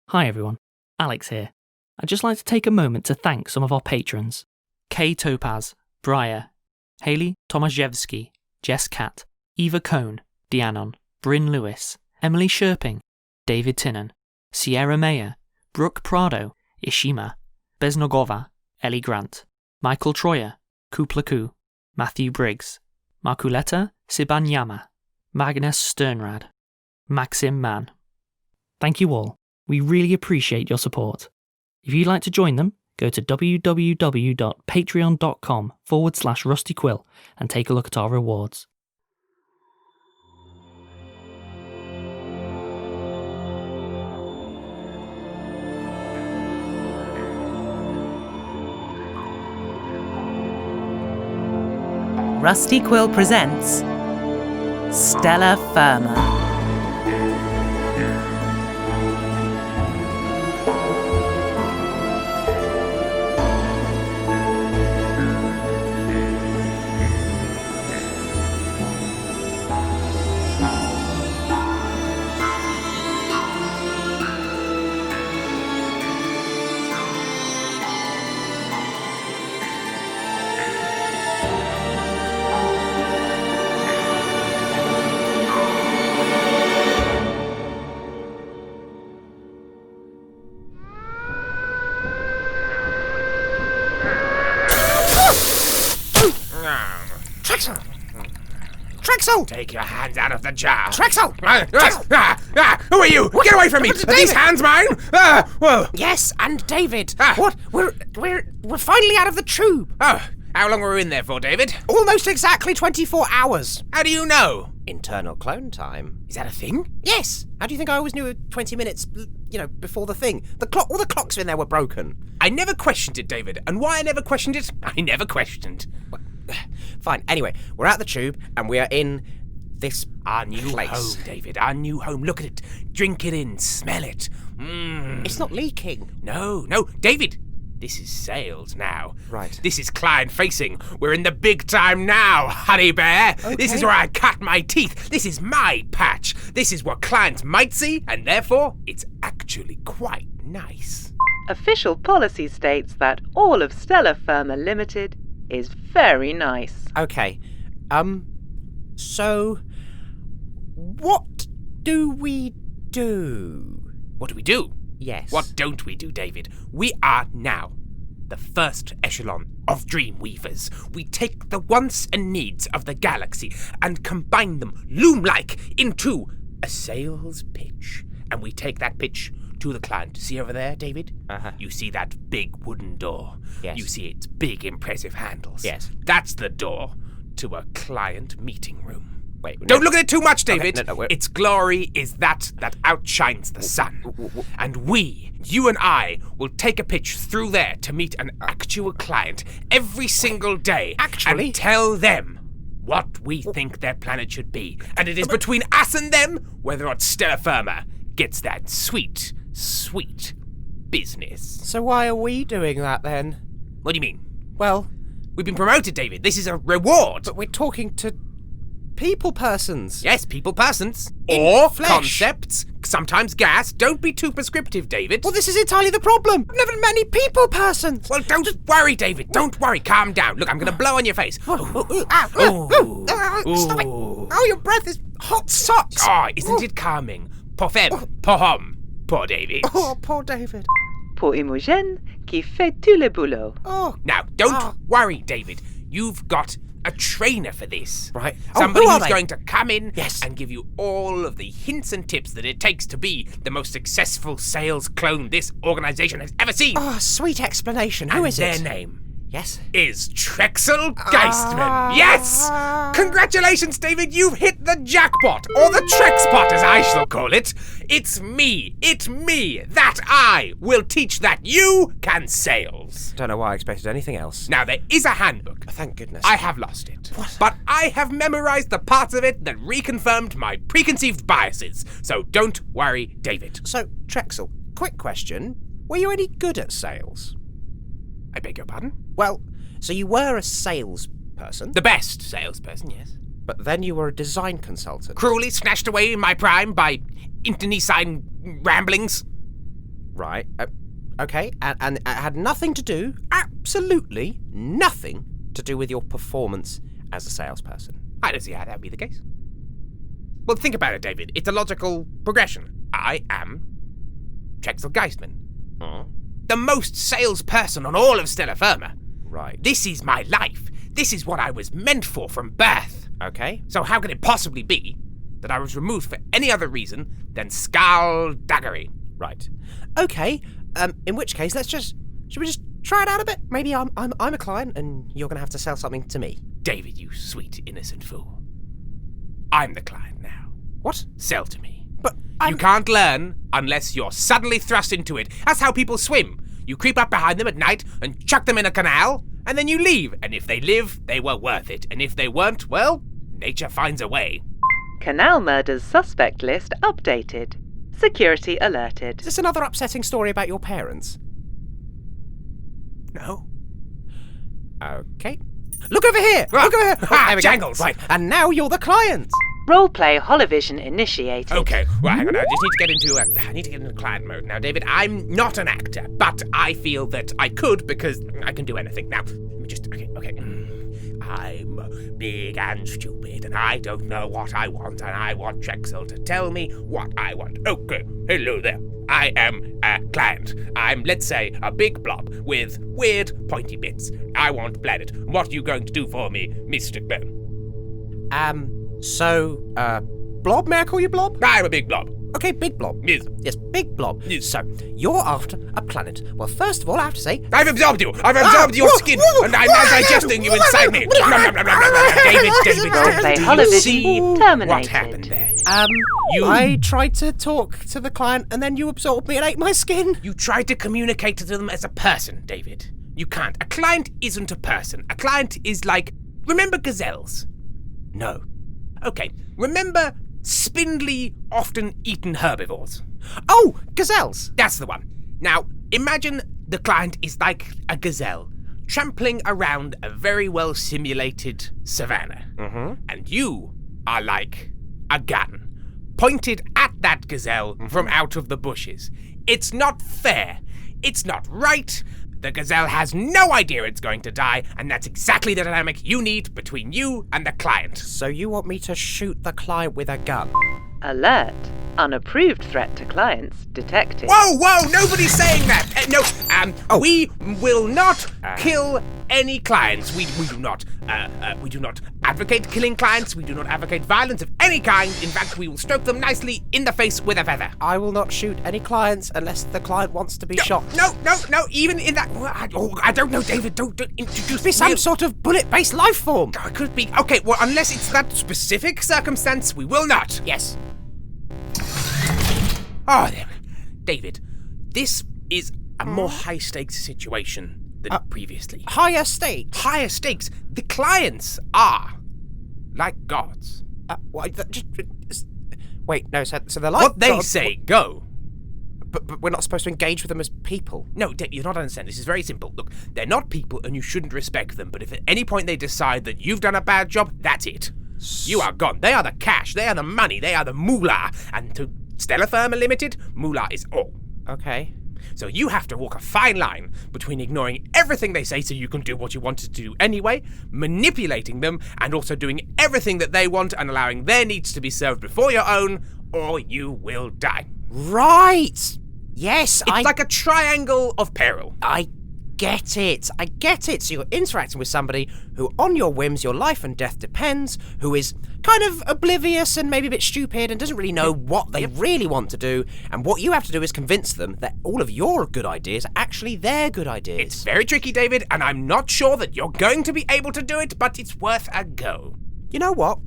Hi everyone, Alex here. I'd just like to take a moment to thank some of our patrons. Kay Topaz, Briar, Hayley Tomaszewski, Jess Catt, Eva Cohn, Dianon, Bryn Lewis, Emily Sherping, David Tinnan, Sierra Mayer, Brooke Prado, Ishima, Besnogova, Ellie Grant, Michael Troyer, Kuplaku, Matthew Briggs, Markuleta Sibanyama, Magnus Sternrad, Maxim Mann. Thank you all. We really appreciate your support. If you'd like to join them, go to www.patreon.com/rustyquill and take a look at our rewards. Rusty Quill presents Stellar Firma. Trexel! Take your hands out of the jar. Trexel! Who are you? Get away from me! Are these hands mine? Whoa! Yes, and David. What? We're finally out of the tube. Oh, how long were we in there for, David? Almost exactly 24 hours. How do you know? Internal clone time. Is that a thing? Yes. How do you think I always knew 20 minutes, before the thing? All the clocks in there were broken. I never questioned it, David. And why I never questioned it, I never questioned. Fine. Anyway, we're at the tube and we are in this Our new place. home, David. Our new home. Look at it. Drink it in. Smell it. It's not leaking. No, David. This is sales now. Right. This is client-facing. We're in the big time now, honey bear. Okay. This is where I cut my teeth. This is my patch. This is what clients might see, and therefore, it's actually quite nice. Official policy states that all of Stellar Firma Limited is very nice. Okay. So what do we do? What do we do? Yes. What don't we do, David? We are now the first echelon of Dreamweavers. We take the wants and needs of the galaxy and combine them loom-like into a sales pitch. And we take that pitch to the client. See over there, David? Uh-huh. You see that big wooden door? Yes. You see its big, impressive handles? Yes. That's the door to a client meeting room. Wait. Don't look at it too much, David. No, its glory is that outshines the sun. And you and I, will take a pitch through there to meet an actual client every single day. Actually? And tell them what we think their planet should be. And it is between us and them whether or not Stellar Firma gets that sweet, sweet business. So why are we doing that then? What do you mean? Well, We've been promoted, David. This is a reward. but we're talking to people persons. Yes, people, persons. In Or flesh. concepts. Sometimes gas. Don't be too prescriptive, David. Well, this is entirely the problem. I've never met any people persons. Well, don't worry, David. Don't worry. Calm down. Look, I'm going to blow on your face. Stop it. Ooh. Oh, your breath is hot socks. Oh, isn't it calming? Poor Fem. Poor Hom. Poor David. Oh, poor David. Pour Imogen qui fait tout le boulot. Oh, Now, don't worry, David. You've got a trainer for this. right. Somebody who are who's they? going to come in Yes. and give you all of the hints and tips that it takes to be the most successful sales clone this organization has ever seen. Oh, sweet explanation. Who and is their it? name Yes. is Trexel Geistman. Yes! Congratulations, David. You've hit the jackpot, or the Trexpot, as I shall call it. It's me. That I will teach that you can sales. Don't know why I expected anything else. Now, there is a handbook. Thank goodness. I have lost it. What? But I have memorized the parts of it that reconfirmed my preconceived biases. So don't worry, David. So, Trexel, quick question. Were you any good at sales? I beg your pardon? Well, so you were a salesperson, The best salesperson, yes. but then you were a design consultant. Cruelly snatched away in my prime by internecine ramblings. Right. Okay. And it had nothing to do, absolutely nothing to do with your performance as a salesperson. I don't see how that would be the case. Well, think about it, David. It's a logical progression. I am Drexel Geistman, the most salesperson on all of Stella Firma. Right. This is my life. This is what I was meant for from birth. Okay. So how can it possibly be that I was removed for any other reason than skullduggery? Right. Okay. In which case, should we just try it out a bit? Maybe I'm a client and you're gonna have to sell something to me. David, you sweet innocent fool. I'm the client now. What? Sell to me. But You can't learn unless you're suddenly thrust into it. That's how people swim. You creep up behind them at night and chuck them in a canal, and then you leave. And if they live, they were worth it. And if they weren't, well, nature finds a way. Canal murders suspect list updated. Security alerted. Is this another upsetting story about your parents? No. Okay. Look over here! Look over here! There we go. Jangles! Right, and now you're the client! Roleplay holovision initiated. Okay, well, hang on. I just need to get into client mode. Now, David, I'm not an actor, but I feel that I could because I can do anything. Now, let me just, okay. I'm big and stupid, and I don't know what I want, and I want Drexel to tell me what I want. Okay, hello there. I am a client. I'm, let's say, a big blob with weird pointy bits. I want planet. What are you going to do for me, Mr. Bone? Blob? May I call you Blob? I'm a big blob. Okay, Big Blob. Yes. Yes, Big Blob. Yes. So, you're after a planet. Well, first of all, I have to say... I've absorbed you! I've absorbed your skin! And I'm now digesting you inside me! David, Roleplay do you holovision see terminated. what happened there? I tried to talk to the client and then you absorbed me and ate my skin. You tried to communicate to them as a person, David. You can't. A client isn't a person. A client is like... Remember gazelles? No. Okay. Remember spindly, often-eaten herbivores? Oh, gazelles. That's the one. Now, imagine the client is like a gazelle, trampling around a very well-simulated savannah. And you are like a gun, pointed at that gazelle from out of the bushes. It's not fair. It's not right. The gazelle has no idea it's going to die, and that's exactly the dynamic you need between you and the client. So you want me to shoot the client with a gun? Alert. Unapproved threat to clients detected. Whoa, nobody's saying that. We will not kill any clients. We do not advocate killing clients. We do not advocate violence of any kind. In fact, we will stroke them nicely in the face with a feather. I will not shoot any clients unless the client wants to be shot. No, even in that... I don't know, David. Don't introduce me. Some sort of bullet-based life form. It could be. Okay, well, unless it's that specific circumstance, we will not. Yes. Oh, there. David, this is a more high-stakes situation than previously. Higher stakes? Higher stakes. The clients are like gods. Wait, no, so they're like What they gods, say, go. But we're not supposed to engage with them as people. No, you're not understanding. This is very simple. Look, they're not people and you shouldn't respect them, but if at any point they decide that you've done a bad job, that's it. You are gone. They are the cash. They are the money. They are the moolah. And to Stella Firma Limited, moolah is all. Okay. So you have to walk a fine line between ignoring everything they say so you can do what you wanted to do anyway, manipulating them, and also doing everything that they want and allowing their needs to be served before your own, or you will die. Right! Yes, It's like a triangle of peril. I get it. So you're interacting with somebody who, on your whims, your life and death depends, who is kind of oblivious and maybe a bit stupid and doesn't really know what they really want to do, and what you have to do is convince them that all of your good ideas are actually their good ideas. It's very tricky, David, and I'm not sure that you're going to be able to do it, but it's worth a go. You know what?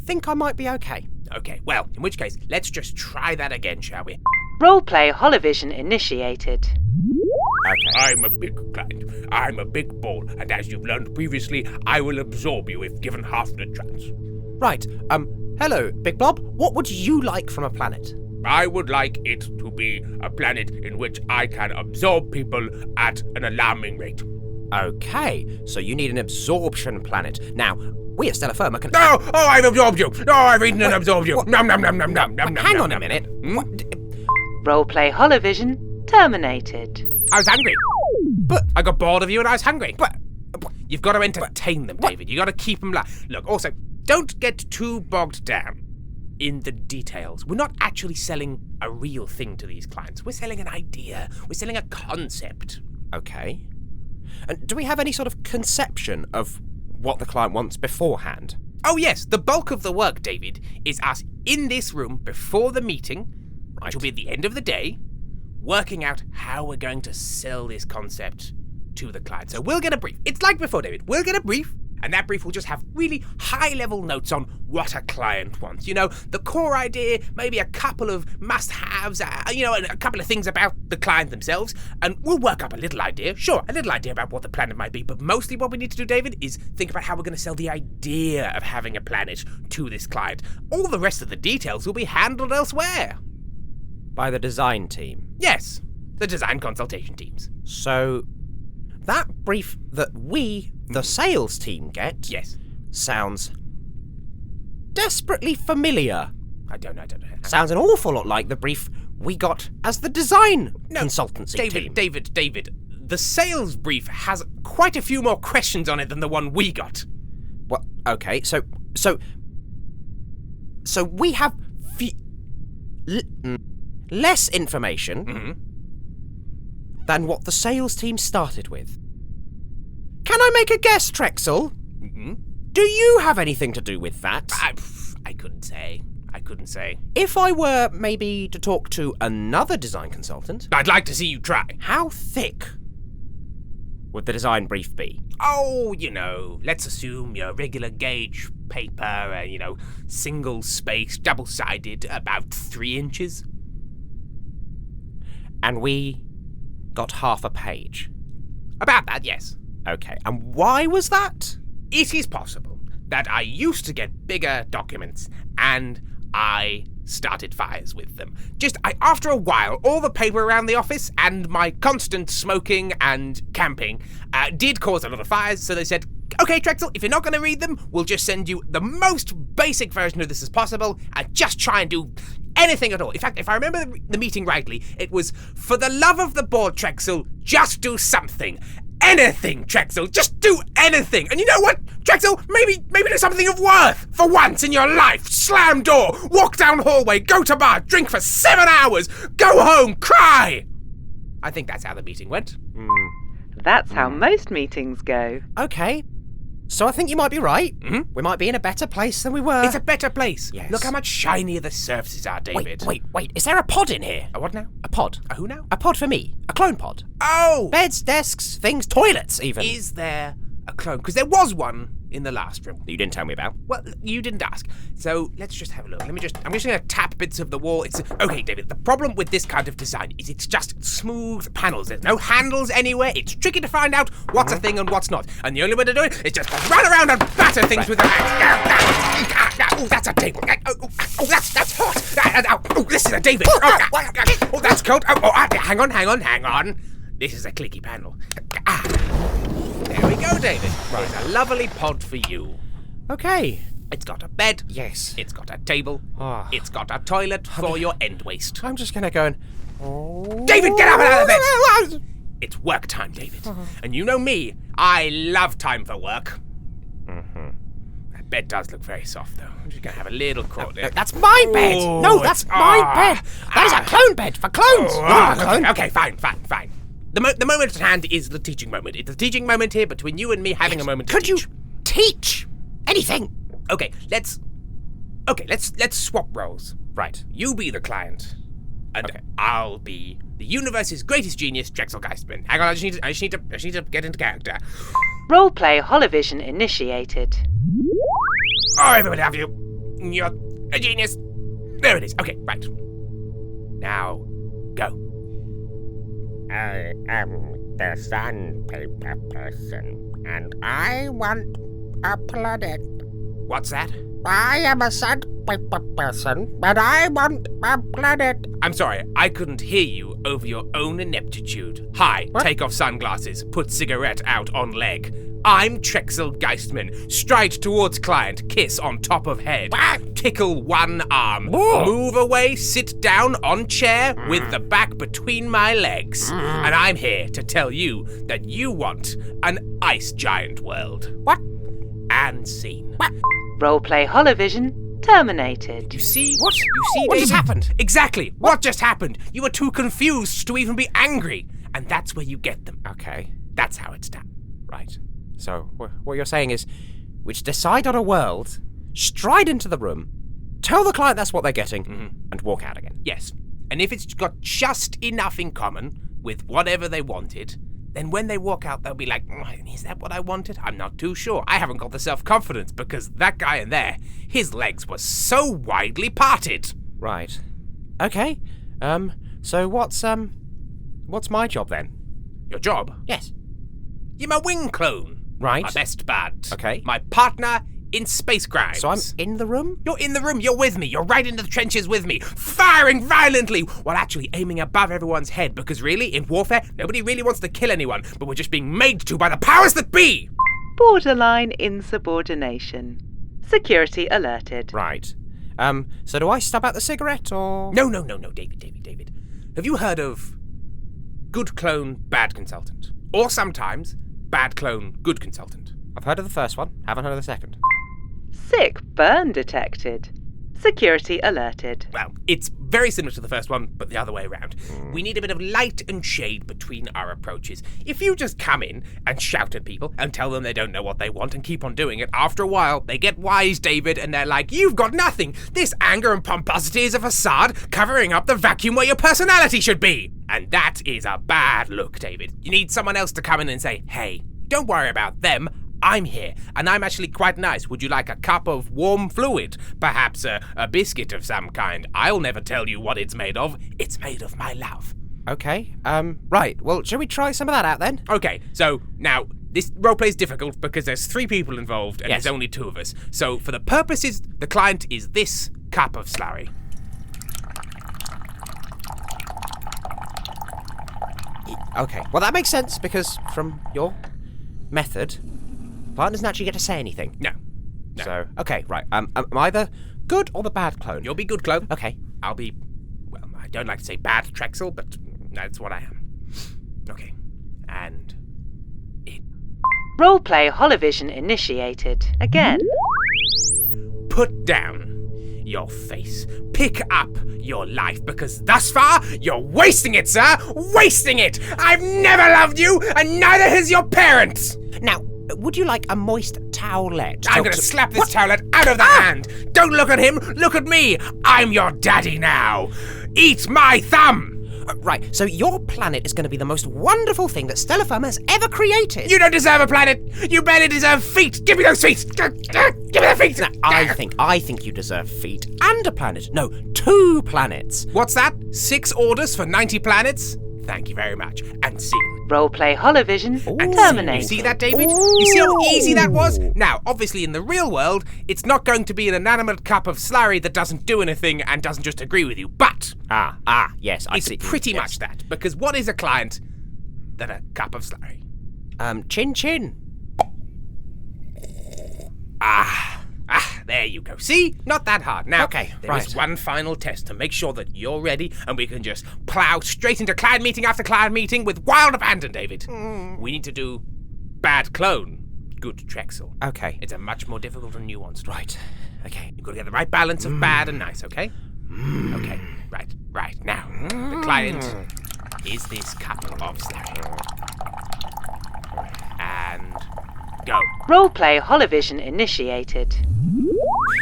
Think I might be okay. Okay, well, in which case, let's just try that again, shall we? Roleplay holovision initiated. Okay. I'm a big client. I'm a big ball, and as you've learned previously, I will absorb you if given half the chance. Right, hello, Big Blob. What would you like from a planet? I would like it to be a planet in which I can absorb people at an alarming rate. Okay, so you need an absorption planet. Now, we at Stella Firma can... No! Oh, I've absorbed you! No, I've eaten and absorbed you! Nom nom nom nom nom nom nom. Hang nom, on a nom, minute. nom. What? Roleplay holovision terminated. I was hungry. But- I got bored of you and I was hungry. But You've got to entertain them, David. You've got to keep them Look, also, don't get too bogged down in the details. We're not actually selling a real thing to these clients. We're selling an idea. We're selling a concept. okay. And do we have any sort of conception of what the client wants beforehand? Oh, yes, the bulk of the work, David, is us in this room before the meeting, which will be at the end of the day, working out how we're going to sell this concept to the client. So we'll get a brief. It's like before, David. We'll get a brief, and that brief will just have really high-level notes on what a client wants. You know, the core idea, maybe a couple of must-haves, and a couple of things about the client themselves, and we'll work up a little idea about what the planet might be, but mostly what we need to do, David, is think about how we're going to sell the idea of having a planet to this client. All the rest of the details will be handled elsewhere. By the design team. Yes, the design consultation teams. So, that brief that we, the sales team, get Yes. sounds desperately familiar. I don't know. Sounds an awful lot like the brief we got as the design consultancy team. David, the sales brief has quite a few more questions on it than the one we got. Well, okay, so we have less information than what the sales team started with. Can I make a guess, Trexel? Do you have anything to do with that? I couldn't say. If I were maybe to talk to another design consultant, I'd like to see you try. how thick would the design brief be? Oh, let's assume your regular gauge paper, single space, double-sided, about 3 inches. And we got half a page. About that, yes. Okay, and why was that? It is possible that I used to get bigger documents, and I started fires with them. After a while, all the paper around the office and my constant smoking and camping did cause a lot of fires, so they said, okay, Trexel, if you're not going to read them, we'll just send you the most basic version of this as possible, and just try and do anything at all. In fact, if I remember the meeting rightly, it was, for the love of the board, Trexel, just do something. Anything, Trexel. Just do anything. And you know what, Trexel? Maybe do something of worth for once in your life. Slam door, walk down hallway, go to bar, drink for 7 hours, go home, cry. I think that's how the meeting went. That's how most meetings go. Okay, so I think you might be right. We might be in a better place than we were. It's a better place. Yes. Look how much shinier the surfaces are, David. Wait. Is there a pod in here? A what now? A pod. A who now? A pod for me. A clone pod. Oh! Beds, desks, things, toilets even. Is there a clone? Because there was one in the last room. You didn't tell me about. Well, you didn't ask. So let's just have a look. I'm just going to tap bits of the wall. Okay, David, the problem with this kind of design is it's just smooth panels. There's no handles anywhere. It's tricky to find out what's a thing and what's not. And the only way to do it is just run around and batter things with your hands. Oh, that's a table. Oh, that's hot. Oh, this is a David. Oh, that's cold. Hang on. This is a clicky panel. There we go, David. Right. There's a lovely pod for you. Okay. It's got a bed. Yes. It's got a table. Ah. It's got a toilet for your end waste. I'm just gonna go and... David, get up out of bed! It's work time, David. And you know me, I love time for work. That bed does look very soft, though. I'm just going to have a little crawl there. That's my bed! Oh, No, that's my bed! That is a clone bed for clones! Not a clone. Okay, fine. The moment at hand is the teaching moment. It's the teaching moment here between you and me having a moment to Could teach. you teach anything? Okay, let's swap roles. Right. You be the client, and I'll be the universe's greatest genius, Drexel Geistman. Hang on, I just need to get into character. Roleplay holovision initiated. Oh, everybody have you. You're a genius. There it is. Okay, right. Now, go. I am the sandpaper person, and I want a planet. What's that? I am a sandpaper person, but I want a planet. I'm sorry, I couldn't hear you over your own ineptitude. Hi, take off sunglasses, put cigarette out on leg. I'm Trexel Geistman. Stride towards client, kiss on top of head. Tickle one arm. Move away, sit down on chair with the back between my legs. And I'm here to tell you that you want an ice giant world. What? And scene. Roleplay Holovision terminated. You see? What? You see, What just David? happened? Exactly. What just happened? You were too confused to even be angry. And that's where you get them. Okay, That's how it's done. right. So, what you're saying is, we just decide on a world, stride into the room, tell the client that's what they're getting, and walk out again. Yes. And if it's got just enough in common with whatever they wanted, then when they walk out, they'll be like, is that what I wanted? I'm not too sure. I haven't got the self-confidence because that guy in there, his legs were so widely parted. Right. Okay. So what's my job then? Your job? Yes. You're my wing clone. Right. My best bud. Okay. My partner in space crimes. So I'm in the room? You're in the room, you're with me, you're right in the trenches with me, firing violently while actually aiming above everyone's head because really, in warfare, nobody really wants to kill anyone, but we're just being made to by the powers that be! Borderline insubordination. Security alerted. Right. So do I stub out the cigarette or? No, David. Have you heard of good clone, bad consultant? Or sometimes, bad clone, good consultant? I've heard of the first one, haven't heard of the second. Sick burn detected. Security alerted. Well, it's very similar to the first one, but the other way around. We need a bit of light and shade between our approaches. If you just come in and shout at people and tell them they don't know what they want and keep on doing it, after a while, they get wise, David, and they're like, you've got nothing. This anger and pomposity is a facade covering up the vacuum where your personality should be. And that is a bad look, David. You need someone else to come in and say, hey, don't worry about them. I'm here, and I'm actually quite nice. Would you like a cup of warm fluid? Perhaps a biscuit of some kind. I'll never tell you what it's made of. It's made of my love. Okay. Right. Well, shall we try some of that out then? Okay, so now this roleplay is difficult because there's 3 people involved and Yes. there's only 2 of us. So for the purposes, the client is this cup of slurry. Okay. Well, that makes sense because from your method, client doesn't actually get to say anything. No. So, okay, right. Am I the good or the bad clone? You'll be good, clone. Okay. I'll be, well, I don't like to say bad Trexel, but that's what I am. Okay. And Roleplay Holovision initiated. Again. put down your face. Pick up your life, because thus far, you're wasting it, sir! Wasting it! I've never loved you, and neither has your parents! Now, would you like a moist towelette? I'm gonna slap this towelette out of the hand! Don't look at him, look at me! I'm your daddy now! Eat my thumb! Right, so your planet is going to be the most wonderful thing that Stellar Firma has ever created. You don't deserve a planet! You barely deserve feet! Give me those feet! Give me the feet! Now, I think you deserve feet and a planet. No, 2 planets. What's that? 6 orders for 90 planets? Thank you very much. And scene. Roleplay Holovision And terminated. you see that, David? You see how easy that was? Now, obviously, in the real world, it's not going to be an inanimate cup of slurry that doesn't do anything and doesn't just agree with you. But Yes, I it's see. pretty Yes. much that. Because what is a client than a cup of slurry? Chin chin. There you go. See? Not that hard. Now, Okay, there is right. one final test to make sure that you're ready and we can just plow straight into client meeting after client meeting with wild abandon, David. We need to do bad clone, good Trexel. Okay. It's a much more difficult and nuanced. Right. Okay. You've got to get the right balance of bad and nice, okay? Okay, right. Now, the client is this cup of slurry. And go. Roleplay Holovision initiated.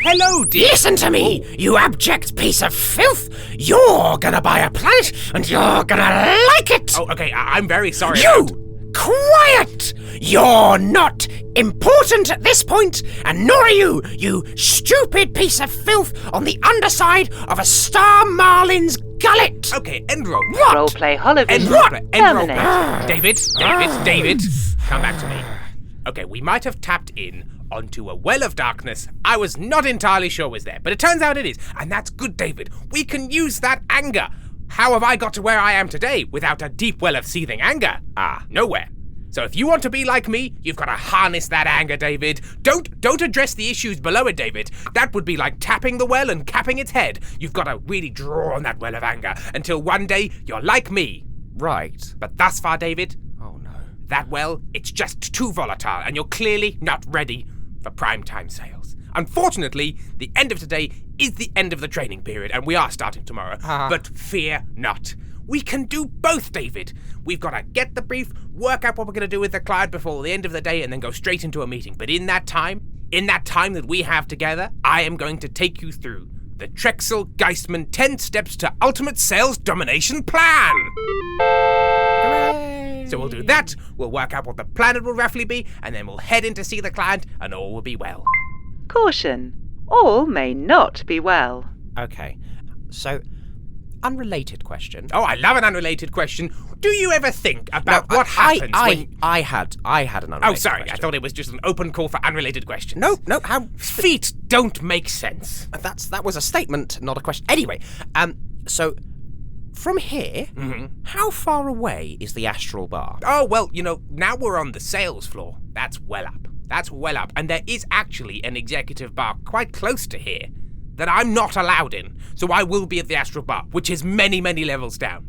Hello, dear. Listen to me, you abject piece of filth! You're gonna buy a planet, and you're gonna like it! Oh, okay, I'm very sorry. You! Quiet! You're not important at this point, and nor are you, you stupid piece of filth on the underside of a star marlin's gullet! Okay, end roll. What? Roleplay Holovision End roll. End roll. terminated. David, come back to me. Okay, we might have tapped in onto a well of darkness I was not entirely sure was there, but it turns out it is, and that's good, David. We can use that anger. How have I got to where I am today without a deep well of seething anger? Nowhere. So if you want to be like me, you've got to harness that anger, David. Don't address the issues below it, David. That would be like tapping the well and capping its head. You've got to really draw on that well of anger until one day you're like me. Right. But thus far, David, Oh, no. that well, it's just too volatile, and you're clearly not ready for primetime sales. Unfortunately, the end of today is the end of the training period, and we are starting tomorrow. But fear not. We can do both, David. We've got to get the brief, work out what we're going to do with the client before the end of the day, and then go straight into a meeting. But in that time that we have together, I am going to take you through the Trexel Geistman 10 Steps to Ultimate Sales Domination Plan. Hooray! So we'll do that, we'll work out what the plan will roughly be, and then we'll head in to see the client, and all will be well. Caution. All may not be well. Okay. So, unrelated question. Oh, I love an unrelated question. Do you ever think about what happens when... I had an unrelated Oh, sorry, question. I thought it was just an open call for unrelated questions. No, how... Feet don't make sense. That was a statement, not a question. Anyway, so... From here, how far away is the astral bar? Oh, well, now we're on the sales floor. That's well up. And there is actually an executive bar quite close to here that I'm not allowed in. So I will be at the astral bar, which is many, many levels down.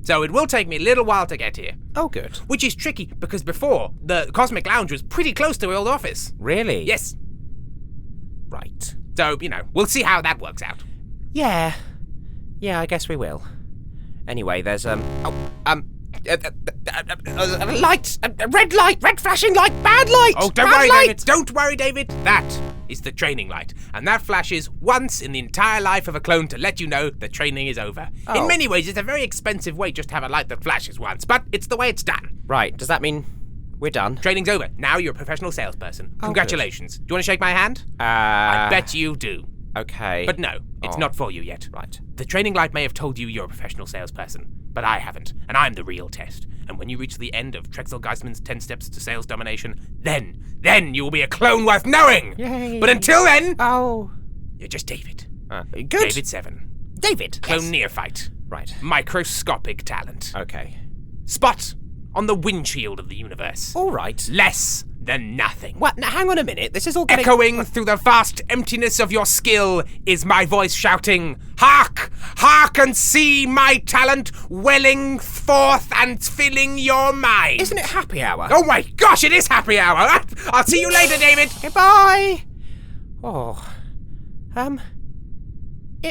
So it will take me a little while to get here. Oh, good. Which is tricky, because before, the Cosmic Lounge was pretty close to the old office. Really? Yes. Right. So, we'll see how that works out. Yeah, I guess we will. Anyway, there's, a light! A red light! Red flashing light! Bad light! Oh, don't bad worry, light! David. Don't worry, David. That is the training light. And that flashes once in the entire life of a clone to let you know the training is over. Oh. In many ways, it's a very expensive way just to have a light that flashes once, but it's the way it's done. Right, does that mean we're done? Training's over. Now you're a professional salesperson. Oh, Congratulations. Do you want to shake my hand? I bet you do. Okay. But no, it's not for you yet. Right. The training light may have told you you're a professional salesperson, but I haven't, and I'm the real test. And when you reach the end of Trexel Geistman's 10 Steps to Sales Domination, then you will be a clone worth knowing! Yay. But until then, Oh. you're just David. Good. David 7. David. Clone Yes. neophyte. Right. Microscopic talent. Okay. Spot on the windshield of the universe. All right. Less than nothing. What? Now, hang on a minute. This is all getting... Echoing through the vast emptiness of your skill is my voice shouting, "Hark! Hark and see my talent welling forth and filling your mind!" Isn't it happy hour? Oh my gosh, it is happy hour! I'll see you later, David! Goodbye! Oh.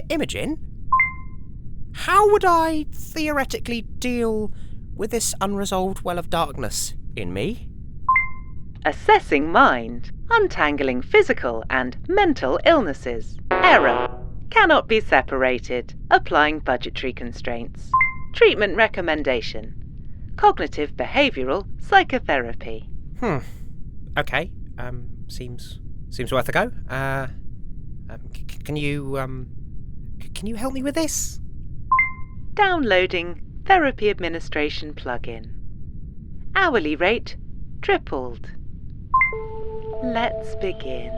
Imogen? How would I theoretically deal with this unresolved well of darkness in me? Assessing mind. Untangling physical and mental illnesses. Error. Cannot be separated. Applying budgetary constraints. Treatment recommendation. Cognitive behavioral psychotherapy. Okay. Seems worth a go. Can you help me with this? Downloading therapy administration plugin. Hourly rate tripled. Let's begin.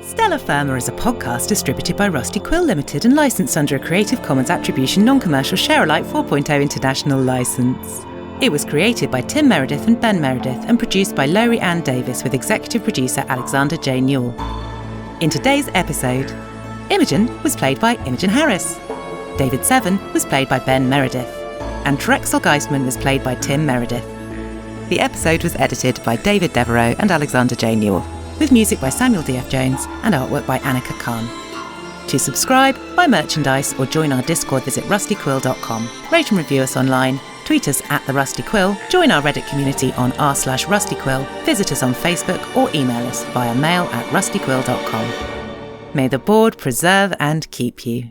Stella Firma is a podcast distributed by Rusty Quill Limited and licensed under a Creative Commons Attribution Non-Commercial Share-alike 4.0 international license. It was created by Tim Meredith and Ben Meredith and produced by Lowry Ann Davis with executive producer Alexander J. Newell. In today's episode, Imogen was played by Imogen Harris, David Seven was played by Ben Meredith, and Trexel Geistman was played by Tim Meredith. The episode was edited by David Devereaux and Alexander J. Newell, with music by Samuel D.F. Jones and artwork by Annika Khan. To subscribe, buy merchandise or join our Discord, visit rustyquill.com. Rate and review us online, tweet us at The Rusty Quill, join our Reddit community on r/rustyquill, visit us on Facebook or email us via mail@rustyquill.com. May the board preserve and keep you.